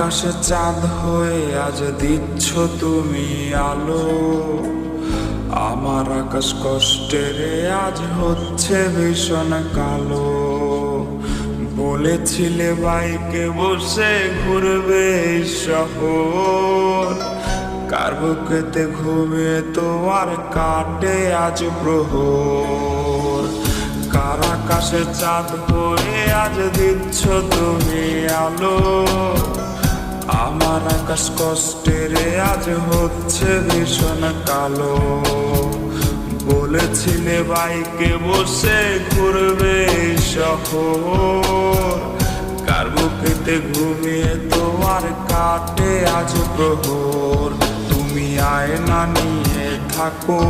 আকাশে চাঁদ হয়ে আজ দিচ্ছ তুমি আলো। আমার আকাশ কষ্টের আজ হচ্ছে ভীষণ কালো। বলেছিলে বাইকে বসে ঘুরবে এই শহর, কার বুকেতে ঘুমিয়ে তোমার কাটে আজ প্রহর। কার আকাশে চাঁদ হয়ে আজ দিচ্ছ তুমি আলো। আমার আকাশ কষ্টের আজ হচ্ছে ভীষণ কালো। বলেছিলে বাইকে বসে ঘুরবে শহর, কার বুকেতে ঘুমিয়ে তোমার কাটে আজ প্রহর। তুমি আয়না নিয়ে থাকো